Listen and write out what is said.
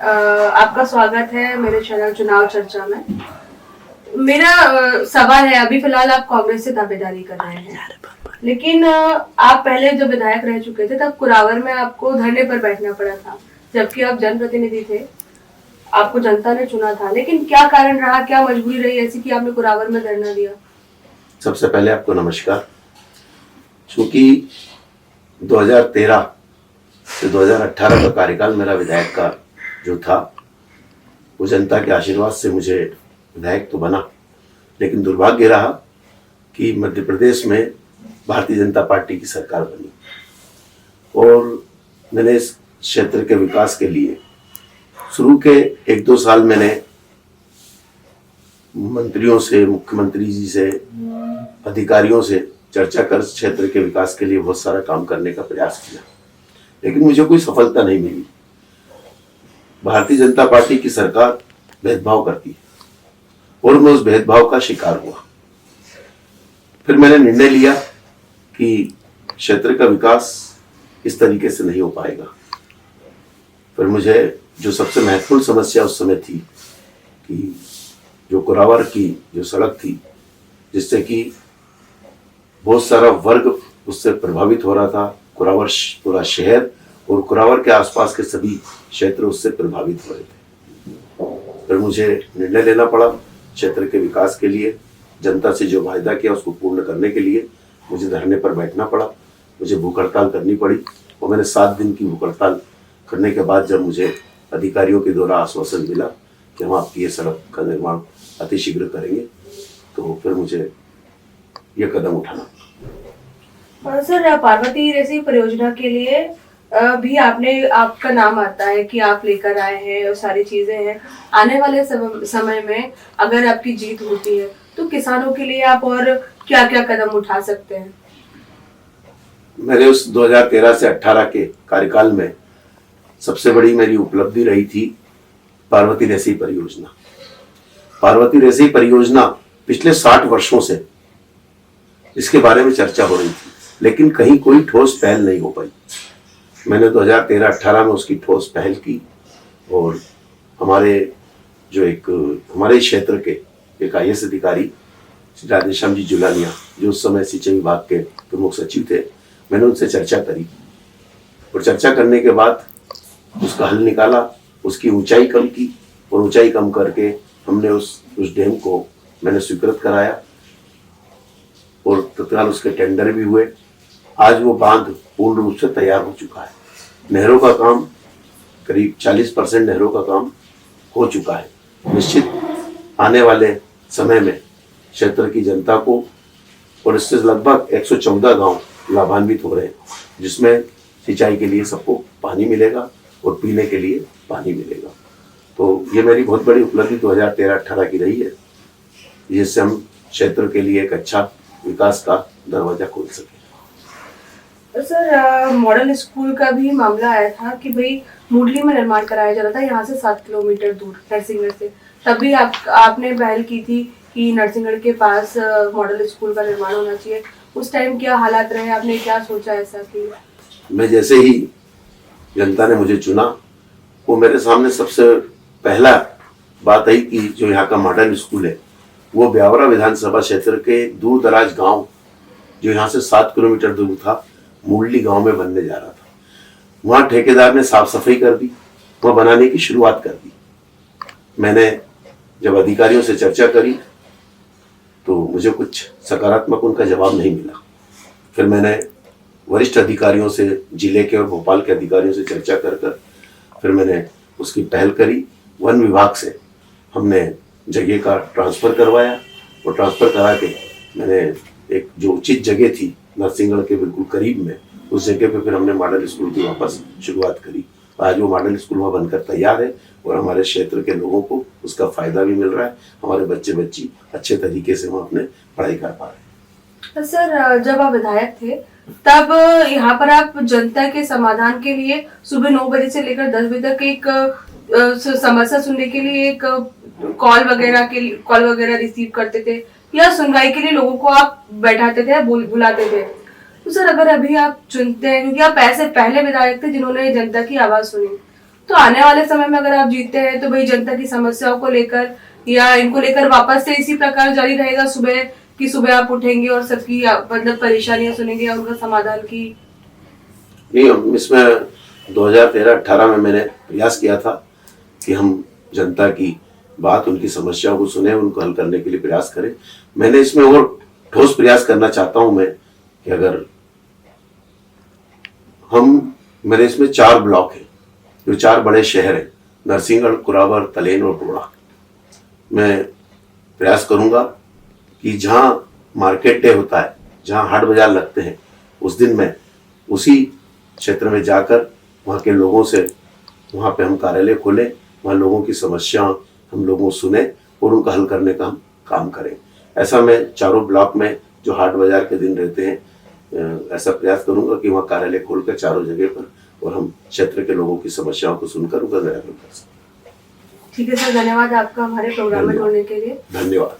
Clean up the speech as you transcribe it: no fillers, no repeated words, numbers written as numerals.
आपका स्वागत है मेरे चैनल चुनाव चर्चा में। मेरा सवाल है, अभी फिलहाल आप कांग्रेस से दावेदारी कर रहे हैं, लेकिन आप पहले जब विधायक रह चुके थे तब कुरावर में आपको धरने पर बैठना पड़ा था, जबकि आप जनप्रतिनिधि थे, आपको जनता ने चुना था। लेकिन क्या कारण रहा, क्या मजबूरी रही ऐसी कि आपने कुरावर में धरना दिया? सबसे पहले आपको नमस्कार। चूंकि 2013 से 2018 का कार्यकाल मेरा विधायक का जो था, वो जनता के आशीर्वाद से मुझे विधायक तो बना, लेकिन दुर्भाग्य रहा कि मध्य प्रदेश में भारतीय जनता पार्टी की सरकार बनी और मैंने इस क्षेत्र के विकास के लिए शुरू के 1-2 साल मैंने मंत्रियों से, मुख्यमंत्री जी से, अधिकारियों से चर्चा कर क्षेत्र के विकास के लिए बहुत सारा काम करने का प्रयास किया, लेकिन मुझे कोई सफलता नहीं मिली। भारतीय जनता पार्टी की सरकार भेदभाव करती है और मैं उस भेदभाव का शिकार हुआ। फिर मैंने निर्णय लिया कि क्षेत्र का विकास इस तरीके से नहीं हो पाएगा। फिर मुझे जो सबसे महत्वपूर्ण समस्या उस समय थी कि जो कुरावर की जो सड़क थी, जिससे कि बहुत सारा वर्ग उससे प्रभावित हो रहा था, कुरावर पूरा शहर और कुरावर के आसपास के सभी क्षेत्र उससे प्रभावित हो रहे थे। फिर मुझे निर्णय लेना पड़ा क्षेत्र के विकास के लिए, जनता से जो वायदा किया उसको पूर्ण करने के लिए मुझे धरने पर बैठना पड़ा, मुझे भूख हड़ताल करनी पड़ी। और मैंने 7 दिन की भूख हड़ताल करने के बाद जब मुझे अधिकारियों के द्वारा आश्वासन मिला कि हम आपकी ये सड़क का निर्माण अतिशीघ्र करेंगे, तो फिर मुझे ये कदम उठाना। सर, पार्वती रेसी परियोजना के लिए भी आपका नाम आता है कि आप लेकर आए हैं और सारी चीजें हैं। आने वाले समय में अगर आपकी जीत होती है तो किसानों के लिए आप और क्या क्या कदम उठा सकते हैं? मेरे उस 2013 से 18 के कार्यकाल में सबसे बड़ी मेरी उपलब्धि रही थी पार्वती रेसी परियोजना। पार्वती रेसी परियोजना पिछले 60 वर्षों से इसके बारे में चर्चा हो रही थी, लेकिन कहीं कोई ठोस पहल नहीं हो पाई। मैंने 2013-18 में उसकी ठोस पहल की और हमारे क्षेत्र के एक IAS अधिकारी राधेश्याम जी जुलानिया, जो उस समय सिंचाई विभाग के प्रमुख सचिव थे, मैंने उनसे चर्चा करी और चर्चा करने के बाद उसका हल निकाला, उसकी ऊंचाई कम की और ऊंचाई कम करके हमने उस डैम को मैंने स्वीकृत कराया और तत्काल उसके टेंडर भी हुए। आज वो बांध पूर्ण रूप से तैयार हो चुका है। नहरों का काम करीब 40% नहरों का काम हो चुका है। निश्चित आने वाले समय में क्षेत्र की जनता को और इससे लगभग 114 गांव लाभान्वित हो रहे हैं, जिसमें सिंचाई के लिए सबको पानी मिलेगा और पीने के लिए पानी मिलेगा। तो ये मेरी बहुत बड़ी उपलब्धि 2013-18 की रही है, जिससे हम क्षेत्र के लिए एक अच्छा विकास का दरवाजा खोल सके। सर, मॉडल स्कूल का भी मामला आया था कि भाई मुरली में निर्माण कराया जा रहा था, यहाँ से 7 किलोमीटर दूर नरसिंहगढ़ से। तभी आपने पहल की थी कि नरसिंहगढ़ के पास मॉडल स्कूल का निर्माण होना चाहिए। उस टाइम क्या हालात रहे, आपने क्या सोचा ऐसा कि? मैं जैसे ही जनता ने मुझे चुना, वो मेरे सामने सबसे पहला बात आई कि जो यहाँ का मॉडल स्कूल है वो ब्यावरा विधानसभा क्षेत्र के दूर दराज गांव, जो यहाँ से 7 किलोमीटर दूर था, मुरली गांव में बनने जा रहा था। वहां ठेकेदार ने साफ सफाई कर दी, वह बनाने की शुरुआत कर दी। मैंने जब अधिकारियों से चर्चा करी तो मुझे कुछ सकारात्मक उनका जवाब नहीं मिला। फिर मैंने वरिष्ठ अधिकारियों से, जिले के और भोपाल के अधिकारियों से चर्चा कर फिर मैंने उसकी पहल करी। वन विभाग से हमने जगह का ट्रांसफर करवाया और ट्रांसफर करा के मैंने एक जो उचित जगह थी नरसिंहगढ़ के बिल्कुल करीब में, उस जगह पे फिर हमने मॉडल स्कूल की वापस शुरुआत करी। आज वो मॉडल स्कूल वहाँ बनकर तैयार है और हमारे क्षेत्र के लोगों को उसका फायदा भी मिल रहा है। हमारे बच्चे बच्ची अच्छे तरीके से वहाँ अपने पढ़ाई कर पा रहे हैं। सर, जब आप विधायक थे तब यहाँ पर आप जनता के समाधान के लिए सुबह 9 बजे से लेकर 10 बजे तक एक समस्या सुनने के लिए एक कॉल वगैरह रिसीव करते थे, या सुनवाई के लिए लोगों को आप बैठाते थे, बुलाते थे। तो सर, अगर अभी आप चुनते हैं, क्योंकि आप ऐसे पहले विधायक थे जिन्होंने जनता की आवाज सुनी, तो आने वाले समय में अगर आप जीतते हैं तो भाई जनता की समस्याओं को लेकर या इनको लेकर वापस से इसी प्रकार जारी रहेगा सुबह आप उठेंगे और सबकी मतलब परेशानियां सुनेंगे और उनका समाधान की? नहीं, हम इसमें 2013-18 में मैंने प्रयास किया था कि हम जनता की बात, उनकी समस्याओं को सुने, उनको हल करने के लिए प्रयास करें। मैंने इसमें और ठोस प्रयास करना चाहता हूं मैं कि अगर मेरे इसमें 4 ब्लॉक हैं, जो 4 बड़े शहर हैं, नरसिंहगढ़, कुराबर, तलेन और टोड़ा। मैं प्रयास करूंगा कि जहां मार्केट डे होता है, जहां हाट बाजार लगते हैं, उस दिन मैं उसी क्षेत्र में जाकर वहाँ के लोगों से, वहाँ पे हम कार्यालय खोलें, वहाँ लोगों की समस्या हम लोगों सुने और उनका हल करने का हम काम करें। ऐसा मैं 4 ब्लॉक में जो हाट बाजार के दिन रहते हैं, ऐसा प्रयास करूंगा कि वहाँ कार्यालय खोलकर 4 जगह पर और हम क्षेत्र के लोगों की समस्याओं को सुनकर उनका निराकरण कर सकते। ठीक है सर, धन्यवाद आपका हमारे प्रोग्राम में जुड़ने के लिए। धन्यवाद।